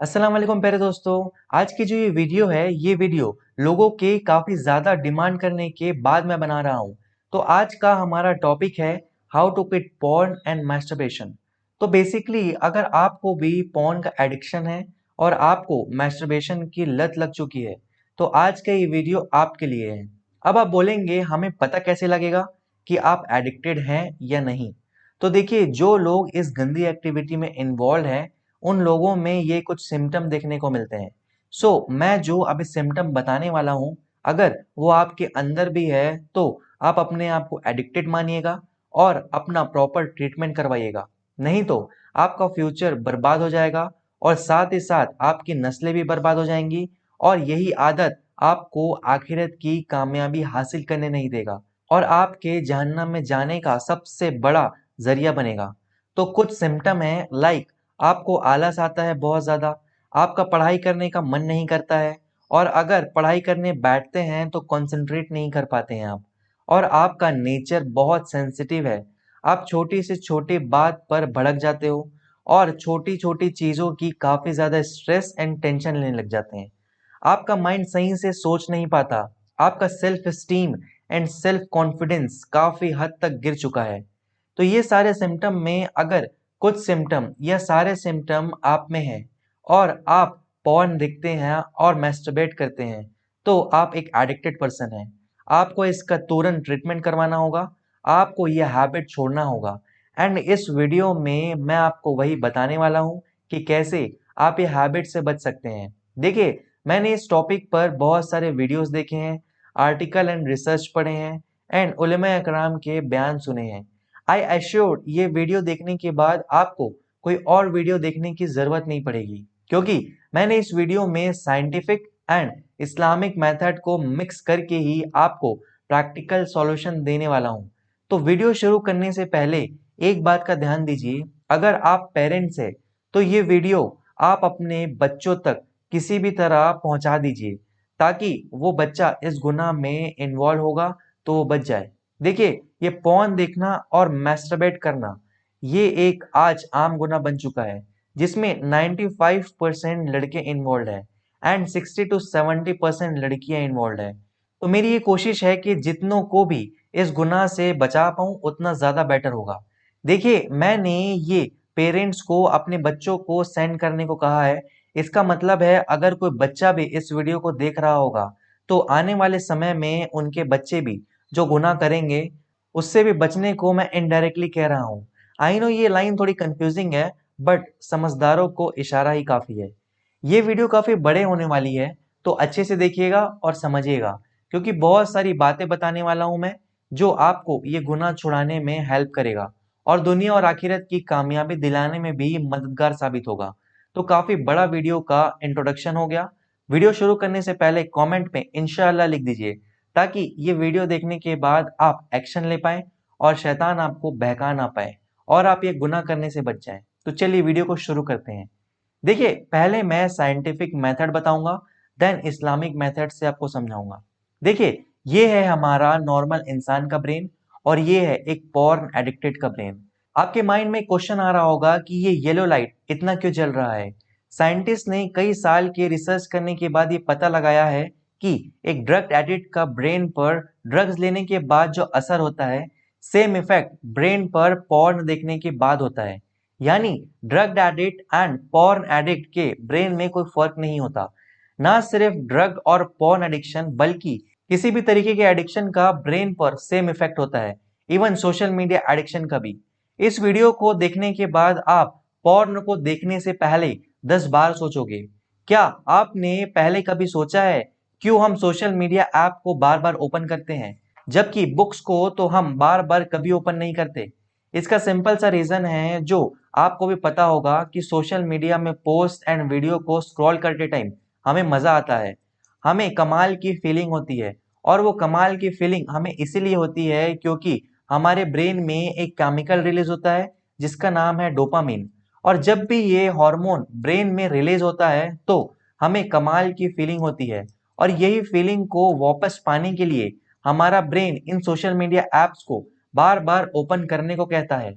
अस्सलाम वालेकुम प्यारे दोस्तों। आज की जो ये वीडियो लोगों के काफ़ी ज़्यादा डिमांड करने के बाद मैं बना रहा हूँ। तो आज का हमारा टॉपिक है how to quit porn and masturbation. तो बेसिकली अगर आपको भी पॉर्न का एडिक्शन है और आपको मैस्टरबेशन की लत लग चुकी है तो आज का ये वीडियो आपके लिए है। अब आप बोलेंगे हमें पता कैसे लगेगा कि आप एडिक्टेड हैं या नहीं। तो देखिए, जो लोग इस गंदी एक्टिविटी में इन्वॉल्व हैं उन लोगों में ये कुछ सिम्टम देखने को मिलते हैं। मैं जो अभी सिम्टम बताने वाला हूँ, अगर वो आपके अंदर भी है तो आप अपने आप को एडिक्टेड मानिएगा और अपना प्रॉपर ट्रीटमेंट करवाइएगा। नहीं तो आपका फ्यूचर बर्बाद हो जाएगा और साथ ही साथ आपकी नस्लें भी बर्बाद हो जाएंगी और यही आदत आपको आखिरत की कामयाबी हासिल करने नहीं देगा और आपके जहन्नम में जाने का सबसे बड़ा जरिया बनेगा। तो कुछ सिम्टम है लाइक आपको आलस आता है बहुत ज़्यादा, आपका पढ़ाई करने का मन नहीं करता है और अगर पढ़ाई करने बैठते हैं तो कंसंट्रेट नहीं कर पाते हैं आप और आपका नेचर बहुत सेंसिटिव है। आप छोटी से छोटी बात पर भड़क जाते हो और छोटी-छोटी चीज़ों की काफ़ी ज़्यादा स्ट्रेस एंड टेंशन लेने लग जाते हैं। आपका माइंड सही से सोच नहीं पाता, आपका self esteem and self confidence काफ़ी हद तक गिर चुका है। तो ये सारे सिम्टम में अगर कुछ सिम्टम या सारे सिम्टम आप में हैं और आप पॉर्न देखते हैं और मैस्टरबेट करते हैं तो आप एक एडिक्टेड पर्सन हैं। आपको इसका तुरंत ट्रीटमेंट करवाना होगा, आपको यह हैबिट छोड़ना होगा एंड इस वीडियो में मैं आपको वही बताने वाला हूँ कि कैसे आप ये हैबिट से बच सकते हैं। देखिए, मैंने इस टॉपिक पर बहुत सारे वीडियोस देखे हैं, आर्टिकल एंड रिसर्च पढ़े हैं एंड उलमा इकराम के बयान सुने हैं। आई एश्योर्ड ये वीडियो देखने के बाद आपको कोई और वीडियो देखने की जरूरत नहीं पड़ेगी क्योंकि मैंने इस वीडियो में साइंटिफिक एंड इस्लामिक मेथड को मिक्स करके ही आपको प्रैक्टिकल सॉल्यूशन देने वाला हूं। तो वीडियो शुरू करने से पहले एक बात का ध्यान दीजिए, अगर आप पेरेंट्स हैं तो ये वीडियो आप अपने बच्चों तक किसी भी तरह पहुंचा दीजिए ताकि वो बच्चा इस गुनाह में इन्वॉल्व होगा तो वो बच जाए। देखिए, ये पॉर्न देखना और मैस्टरबेट करना ये एक आज आम गुनाह बन चुका है जिसमें 95% लड़के इन्वॉल्व है एंड 60 to 70% लड़कियां इन्वॉल्व है। तो मेरी ये कोशिश है कि जितनों को भी इस गुनाह से बचा पाऊं उतना ज्यादा बेटर होगा। देखिए, मैंने ये पेरेंट्स को अपने बच्चों को सेंड करने को कहा है। इसका मतलब है अगर कोई बच्चा भी इस वीडियो को देख रहा होगा तो आने वाले समय में उनके बच्चे भी जो गुनाह करेंगे उससे भी बचने को मैं इनडायरेक्टली कह रहा हूँ। आई नो ये लाइन थोड़ी कंफ्यूजिंग है बट समझदारों को इशारा ही काफी है। ये वीडियो काफी बड़े होने वाली है तो अच्छे से देखिएगा और समझिएगा क्योंकि बहुत सारी बातें बताने वाला हूं मैं जो आपको ये गुनाह छुड़ाने में हेल्प करेगा और दुनिया और आखिरत की कामयाबी दिलाने में भी मददगार साबित होगा। तो काफी बड़ा वीडियो का इंट्रोडक्शन हो गया। वीडियो शुरू करने से पहले कमेंट में इंशाअल्लाह लिख दीजिए ताकि ये वीडियो देखने के बाद आप एक्शन ले पाएं और शैतान आपको बहका ना पाए और आप ये गुनाह करने से बच जाएं। तो चलिए वीडियो को शुरू करते हैं। देखिए, पहले मैं साइंटिफिक मेथड बताऊंगा, देन इस्लामिक मेथड से आपको समझाऊंगा। देखिए, ये है हमारा नॉर्मल इंसान का ब्रेन और ये है एक पॉर्न एडिक्टेड का ब्रेन। आपके माइंड में क्वेश्चन आ रहा होगा कि ये येलो लाइट इतना क्यों जल रहा है। साइंटिस्ट ने कई साल के रिसर्च करने के बाद ये पता लगाया है कि एक ड्रग एडिक्ट का ब्रेन पर ड्रग्स लेने के बाद जो असर होता है सेम इफेक्ट ब्रेन पर पॉर्न देखने के बाद होता है। यानी drug addict and porn addict के ब्रेन में कोई फर्क नहीं होता। ना सिर्फ ड्रग और पॉर्न एडिक्शन बल्कि किसी भी तरीके के एडिक्शन का ब्रेन पर सेम इफेक्ट होता है, इवन सोशल मीडिया एडिक्शन का भी। इस वीडियो को देखने के बाद आप पॉर्न को देखने से पहले 10 बार सोचोगे। क्या आपने पहले कभी सोचा है क्यों हम सोशल मीडिया ऐप को बार बार ओपन करते हैं जबकि बुक्स को तो हम बार बार कभी ओपन नहीं करते? इसका सिंपल सा रीजन है जो आपको भी पता होगा कि सोशल मीडिया में पोस्ट एंड वीडियो को स्क्रॉल करते टाइम हमें मजा आता है, हमें कमाल की फीलिंग होती है और वो कमाल की फीलिंग हमें इसीलिए होती है क्योंकि हमारे ब्रेन में एक केमिकल रिलीज होता है जिसका नाम है डोपामिन और जब भी ये हार्मोन ब्रेन में रिलीज होता है तो हमें कमाल की फीलिंग होती है और यही फीलिंग को वापस पाने के लिए हमारा brain in social media apps को बार बार ओपन करने को कहता है।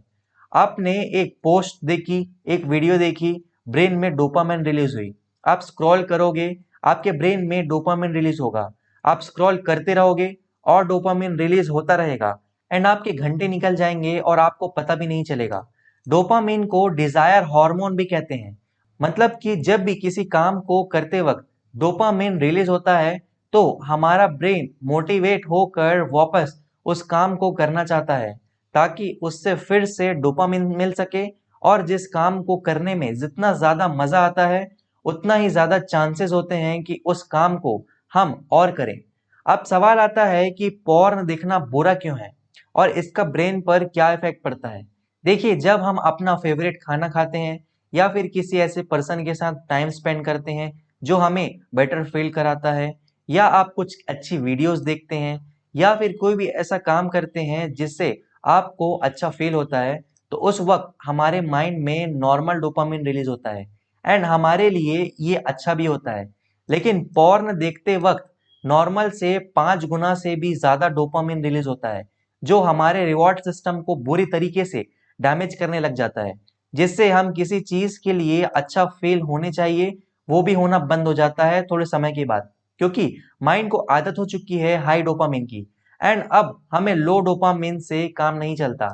आपने एक पोस्ट देखी, एक वीडियो देखी, ब्रेन में डोपामिन रिलीज हुई, आप स्क्रॉल करोगे, आपके ब्रेन में डोपामिन रिलीज होगा, आप स्क्रॉल करते रहोगे और डोपामिन रिलीज होता रहेगा एंड आपके घंटे निकल जाएंगे और आपको पता भी नहीं चलेगा। डोपामिन को डिजायर हार्मोन भी कहते हैं। मतलब कि जब भी किसी काम को करते वक्त डोपामिन रिलीज होता है तो हमारा ब्रेन मोटिवेट होकर वापस उस काम को करना चाहता है ताकि उससे फिर से डोपामिन मिल सके, और जिस काम को करने में जितना ज्यादा मजा आता है उतना ही ज्यादा चांसेस होते हैं कि उस काम को हम और करें। अब सवाल आता है कि पॉर्न देखना बुरा क्यों है और इसका ब्रेन पर क्या इफेक्ट पड़ता है। देखिए, जब हम अपना फेवरेट खाना खाते हैं या फिर किसी ऐसे पर्सन के साथ टाइम स्पेंड करते हैं जो हमें बेटर फील कराता है, या आप कुछ अच्छी वीडियोस देखते हैं या फिर कोई भी ऐसा काम करते हैं जिससे आपको अच्छा फील होता है, तो उस वक्त हमारे माइंड में नॉर्मल डोपामिन रिलीज होता है एंड हमारे लिए ये अच्छा भी होता है। लेकिन पॉर्न देखते वक्त नॉर्मल से 5 गुना से भी ज्यादा डोपामिन रिलीज होता है जो हमारे रिवॉर्ड सिस्टम को बुरी तरीके से डैमेज करने लग जाता है, जिससे हम किसी चीज के लिए अच्छा फील होने चाहिए वो भी होना बंद हो जाता है थोड़े समय के बाद, क्योंकि माइंड को आदत हो चुकी है हाई डोपामिन की एंड अब हमें लो डोपामिन से काम नहीं चलता।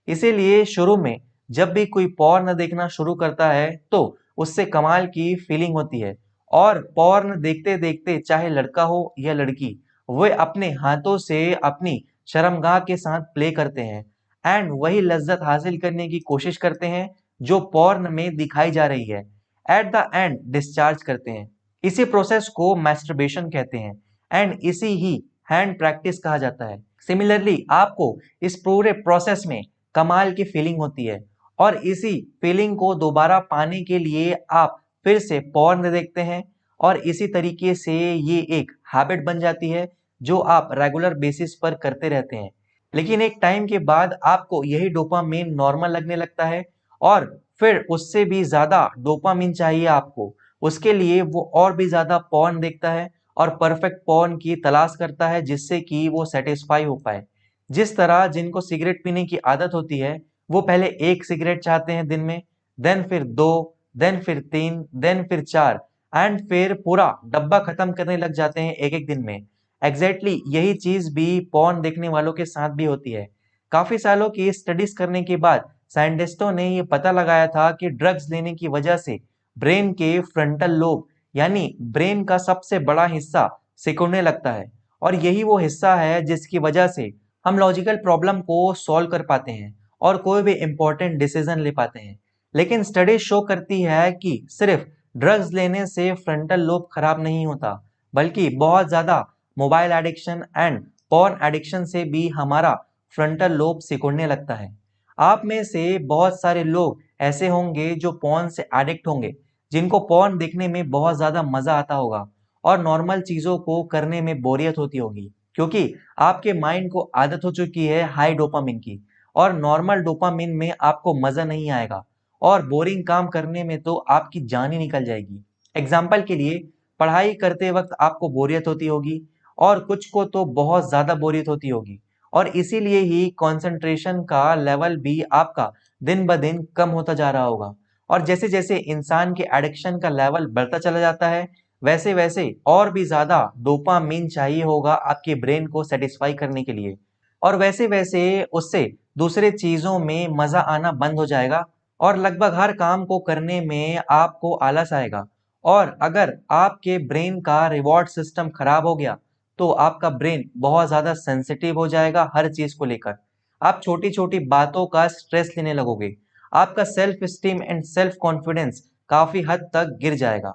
इसीलिए शुरू में जब भी कोई पॉर्न देखना शुरू करता है तो उससे कमाल की फीलिंग होती है, और पॉर्न देखते देखते चाहे लड़का हो या लड़की, वे अपने हाथों से अपनी शर्मगाह के साथ प्ले करते हैं एंड वही लज्जत हासिल करने की कोशिश करते हैं जो पॉर्न में दिखाई जा रही है। एट द एंड डिस्चार्ज करते हैं। इसी प्रोसेस को मैस्टरबेशन कहते हैं एंड इसी ही हैंड प्रैक्टिस कहा जाता है। सिमिलरली आपको इस पूरे प्रोसेस में कमाल की फीलिंग होती है, और इसी फीलिंग को दोबारा पाने के लिए आप फिर से पॉर्न देखते हैं, और इसी तरीके से ये एक हैबिट बन जाती है जो आप रेगुलर बेसिस पर करते रहते हैं। लेकिन एक टाइम के बाद आपको यही डोपामिन नॉर्मल लगने लगता है और फिर उससे भी ज्यादा डोपामिन चाहिए आपको। उसके लिए वो और भी ज्यादा पॉर्न देखता है और परफेक्ट पॉर्न की तलाश करता है जिससे कि वो सेटिस्फाई हो पाए। जिस तरह जिनको सिगरेट पीने की आदत होती है वो पहले एक सिगरेट चाहते हैं दिन में, देन फिर दो, देन फिर तीन, देन फिर चार एंड फिर पूरा डब्बा खत्म करने लग जाते हैं एक एक दिन में। एग्जैक्टली यही चीज भी पॉर्न देखने वालों के साथ भी होती है। काफी सालों की स्टडीज करने के बाद साइंटिस्टों ने ये पता लगाया था कि ड्रग्स लेने की वजह से ब्रेन के फ्रंटल लोब यानी ब्रेन का सबसे बड़ा हिस्सा सिकुड़ने लगता है, और यही वो हिस्सा है जिसकी वजह से हम लॉजिकल प्रॉब्लम को सॉल्व कर पाते हैं और कोई भी इंपॉर्टेंट डिसीजन ले पाते हैं। लेकिन स्टडी शो करती है कि सिर्फ ड्रग्स लेने से फ्रंटल लोब खराब नहीं होता, बल्कि बहुत ज्यादा mobile addiction and porn addiction से भी हमारा फ्रंटल लोब सिकुड़ने लगता है। आप में से बहुत सारे लोग ऐसे होंगे जो पॉर्न से एडिक्ट होंगे, जिनको पॉर्न देखने में बहुत ज्यादा मजा आता होगा और नॉर्मल चीजों को करने में बोरियत होती होगी, क्योंकि आपके माइंड को आदत हो चुकी है हाई डोपामिन की, और नॉर्मल डोपामिन में आपको मजा नहीं आएगा और बोरिंग काम करने में तो आपकी जान ही निकल जाएगी। एग्जाम्पल के लिए, पढ़ाई करते वक्त आपको बोरियत होती होगी और कुछ को तो बहुत ज्यादा बोरियत होती होगी, और इसीलिए ही कंसंट्रेशन का लेवल भी आपका दिन ब दिन कम होता जा रहा होगा। और जैसे जैसे इंसान के एडिक्शन का लेवल बढ़ता चला जाता है वैसे वैसे और भी ज्यादा डोपामिन चाहिए होगा आपके ब्रेन को सेटिस्फाई करने के लिए, और वैसे वैसे उससे दूसरे चीजों में मजा आना बंद हो जाएगा और लगभग हर काम को करने में आपको आलस आएगा। और अगर आपके ब्रेन का रिवॉर्ड सिस्टम खराब हो गया तो आपका ब्रेन बहुत ज्यादा सेंसिटिव हो जाएगा हर चीज को लेकर। आप छोटी छोटी बातों का स्ट्रेस लेने लगोगे, आपका self esteem and self confidence काफी हद तक गिर जाएगा।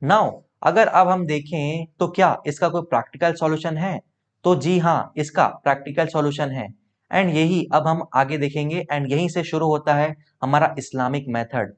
नाउ अगर अब हम देखें तो क्या इसका कोई प्रैक्टिकल सॉल्यूशन है, तो जी हाँ, इसका प्रैक्टिकल सॉल्यूशन है एंड यही अब हम आगे देखेंगे एंड यहीं से शुरू होता है हमारा इस्लामिक मेथड।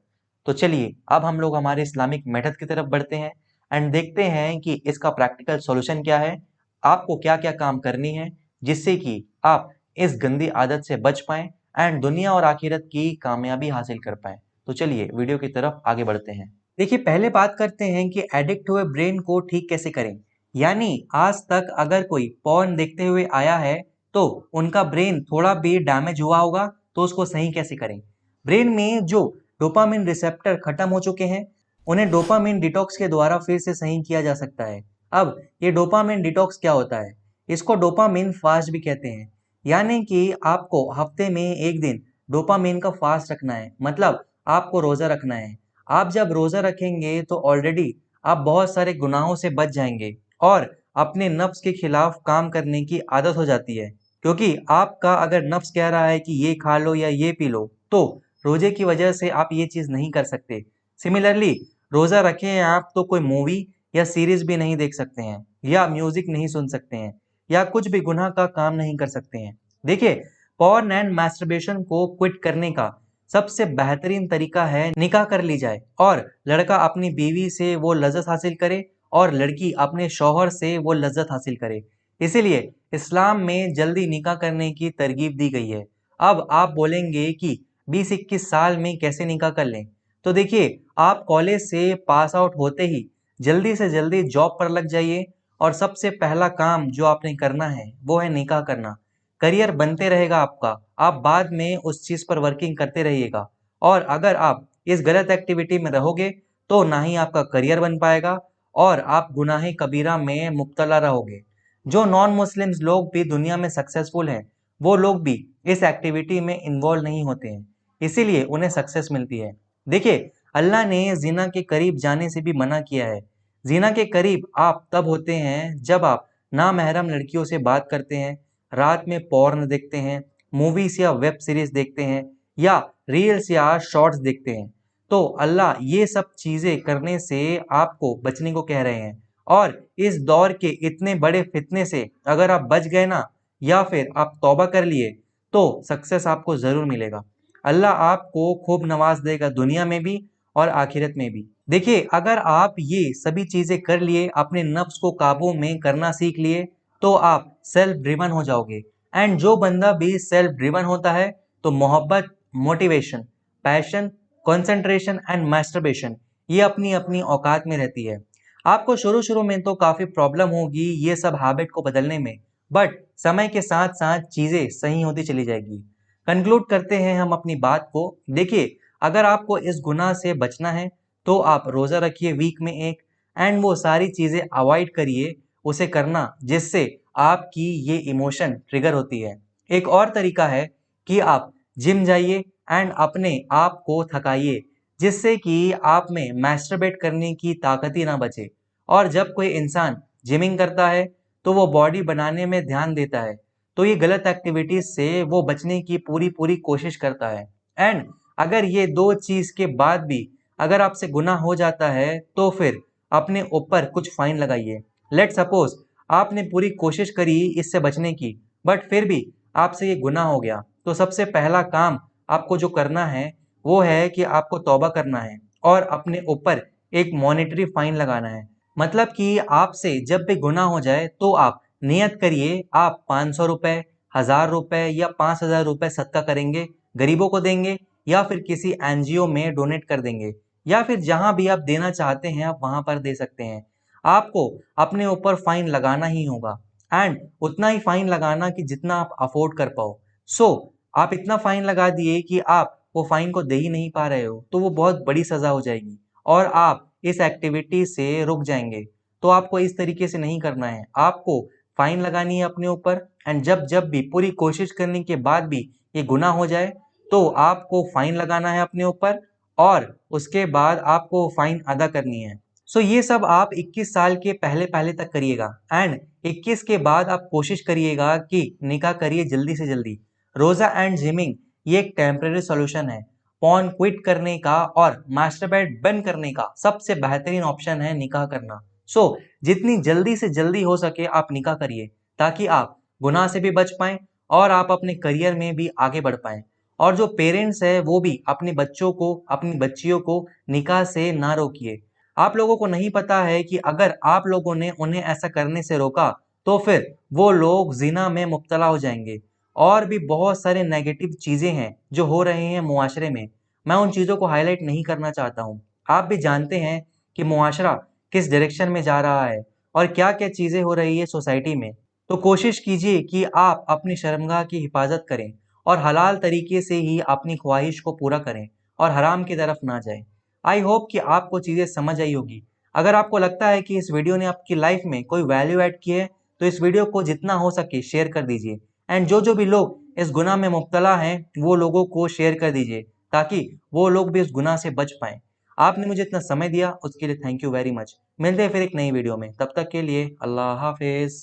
तो चलिए अब हम लोग हमारे इस्लामिक मेथड की तरफ बढ़ते हैं एंड देखते हैं कि इसका प्रैक्टिकल सॉल्यूशन क्या है, आपको क्या क्या काम करनी है जिससे कि आप इस गंदी आदत से बच पाएं एंड दुनिया और आखिरत की कामयाबी हासिल कर पाएं। तो चलिए वीडियो की तरफ आगे बढ़ते हैं। देखिए, पहले बात करते हैं कि एडिक्ट हुए ब्रेन को ठीक कैसे करें। यानी आज तक अगर कोई पॉर्न देखते हुए आया है तो उनका ब्रेन थोड़ा भी डैमेज हुआ होगा, तो उसको सही कैसे करें। ब्रेन में जो डोपामिन रिसेप्टर खत्म हो चुके हैं, उन्हें डोपामिन डिटॉक्स के द्वारा फिर से सही किया जा सकता है। अब ये डोपामिन डिटॉक्स क्या होता है? इसको डोपामिन फास्ट भी कहते हैं, यानी कि आपको हफ्ते में एक दिन डोपामिन का फास्ट रखना है, मतलब आपको रोजा रखना है। आप जब रोजा रखेंगे तो ऑलरेडी आप बहुत सारे गुनाहों से बच जाएंगे और अपने नफ्स के खिलाफ काम करने की आदत हो जाती है, क्योंकि आपका अगर नफ्स कह रहा है कि ये खा लो या ये पी लो, तो रोजे की वजह से आप ये चीज नहीं कर सकते। सिमिलरली रोजा रखे हैं आप तो कोई मूवी या सीरीज भी नहीं देख सकते हैं, या म्यूजिक नहीं सुन सकते हैं, या कुछ भी गुनाह का काम नहीं कर सकते हैं। देखिए, पॉर्न एंड मैस्टरबेशन को क्विट करने का सबसे बेहतरीन तरीका है निकाह कर ली जाए और लड़का अपनी बीवी से वो लज्जत हासिल करे और लड़की अपने शौहर से वो लज्जत हासिल करे। इसीलिए इस्लाम में जल्दी निकाह करने की तरगीब दी गई है। अब आप बोलेंगे कि 20-21 साल में कैसे निकाह कर लें? तो देखिए, आप कॉलेज से पास आउट होते ही जल्दी से जल्दी जॉब पर लग जाइए और सबसे पहला काम जो आपने करना है वो है निकाह करना। करियर बनते रहेगा आपका, आप बाद में उस चीज पर वर्किंग करते रहिएगा। और अगर आप इस गलत एक्टिविटी में रहोगे तो ना ही आपका करियर बन पाएगा और आप गुनाह कबीरा में मुब्तला रहोगे। जो नॉन मुस्लिम्स लोग भी दुनिया में सक्सेसफुल हैं, वो लोग भी इस एक्टिविटी में इन्वॉल्व नहीं होते हैं, इसीलिए उन्हें सक्सेस मिलती है। देखिए, अल्लाह ने जिना के करीब जाने से भी मना किया है। जिना के करीब आप तब होते हैं जब आप नामहरम लड़कियों से बात करते हैं, रात में पॉर्न देखते हैं, मूवीज या वेब सीरीज देखते हैं, या रील्स या शॉर्ट्स देखते हैं। तो अल्लाह ये सब चीजें करने से आपको बचने को कह रहे हैं। और इस दौर के इतने बड़े फितने से अगर आप बच गए ना, या फिर आप तौबा कर लिए, तो सक्सेस आपको जरूर मिलेगा। अल्लाह आपको खूब नवाज देगा दुनिया में भी और आखिरत में भी। देखिए, अगर आप ये सभी चीजें कर लिए, अपने नफ्स को काबू में करना सीख लिए, तो आप सेल्फ ड्रिवन हो जाओगे। एंड जो बंदा भी सेल्फ ड्रिवन होता है, तो मोहब्बत, motivation, passion, concentration and masturbation ये अपनी अपनी औकात में रहती है। आपको शुरू शुरू में तो काफी प्रॉब्लम होगी ये सब हैबिट को बदलने में, बट समय के साथ साथ चीजें सही होती चली जाएगी। कंक्लूड करते हैं हम अपनी बात को। देखिए, अगर आपको इस गुनाह से बचना है तो आप रोजा रखिए वीक में एक, एंड वो सारी चीजें अवॉइड करिए उसे करना जिससे आपकी ये इमोशन ट्रिगर होती है। एक और तरीका है कि आप जिम जाइए एंड अपने आप को थकाइए, जिससे कि आप में मैस्टरबेट करने की ताकत ही ना बचे। और जब कोई इंसान जिमिंग करता है तो वो बॉडी बनाने में ध्यान देता है, तो ये गलत एक्टिविटीज से वो बचने की पूरी पूरी कोशिश करता है। एंड अगर ये दो चीज के बाद भी अगर आपसे गुनाह हो जाता है तो फिर अपने ऊपर कुछ फाइन लगाइए। लेट सपोज आपने पूरी कोशिश करी इससे बचने की, बट फिर भी आपसे ये गुनाह हो गया, तो सबसे पहला काम आपको जो करना है वो है कि आपको तौबा करना है और अपने ऊपर एक मॉनेटरी फाइन लगाना है। मतलब कि आपसे जब भी गुनाह हो जाए तो आप नियत करिए, आप 500 रुपए, 1000 रुपए या 5000 रुपए सदका करेंगे, गरीबों को देंगे, या फिर किसी एनजीओ में डोनेट कर देंगे, या फिर जहां भी आप देना चाहते हैं आप वहां पर दे सकते हैं। आपको अपने ऊपर फाइन लगाना ही होगा, एंड उतना ही फाइन लगाना कि जितना आप अफोर्ड कर पाओ। सो आप इतना फाइन लगा दिए कि आप वो फाइन को दे ही नहीं पा रहे हो, तो वो बहुत बड़ी सजा हो जाएगी और आप इस एक्टिविटी से रुक जाएंगे। तो आपको इस तरीके से नहीं करना है, आपको फाइन लगानी है अपने ऊपर, एंड जब जब भी पूरी कोशिश करने के बाद भी ये गुनाह हो जाए तो आपको फाइन लगाना है अपने ऊपर और उसके बाद आपको फाइन अदा करनी है। सो ये सब आप 21 साल के पहले पहले तक करिएगा, एंड 21 के बाद आप कोशिश करिएगा कि निकाह करिए जल्दी से जल्दी। रोजा एंड जिमिंग ये एक टेम्परेरी सॉल्यूशन है। पॉर्न क्विट करने का और मास्टरबेट बंद करने का सबसे बेहतरीन ऑप्शन है निकाह करना। सो जितनी जल्दी से जल्दी हो सके आप निकाह करिए, ताकि आप गुनाह से भी बच पाएं और आप अपने करियर में भी आगे बढ़ पाएं। और जो पेरेंट्स है वो भी अपने बच्चों को, अपनी बच्चियों को निकाह से ना रोकिए। आप लोगों को नहीं पता है कि अगर आप लोगों ने उन्हें ऐसा करने से रोका तो फिर वो लोग जिना में मुब्तला हो जाएंगे। और भी बहुत सारे नेगेटिव चीजें हैं जो हो रहे हैं मुआशरे में, मैं उन चीजों को हाईलाइट नहीं करना चाहता हूँ। आप भी जानते हैं कि मुआशरा किस डायरेक्शन में जा रहा है और क्या क्या चीजें हो रही है सोसाइटी में। तो कोशिश कीजिए कि आप अपनी शर्मगाह की हिफाजत करें और हलाल तरीके से ही अपनी ख्वाहिश को पूरा करें, और हराम की तरफ ना जाए। आई होप कि आपको चीज़ें समझ आई होगी। अगर आपको लगता है कि इस वीडियो ने आपकी लाइफ में कोई वैल्यू ऐड की है तो इस वीडियो को जितना हो सके शेयर कर दीजिए। एंड जो भी लोग इस गुनाह में मुब्तला हैं वो लोगों को शेयर कर दीजिए ताकि वो लोग भी इस गुनाह से बच पाएं। आपने मुझे इतना समय दिया उसके लिए थैंक यू वेरी मच। मिलते हैं फिर एक नई वीडियो में, तब तक के लिए अल्लाह हाफिज।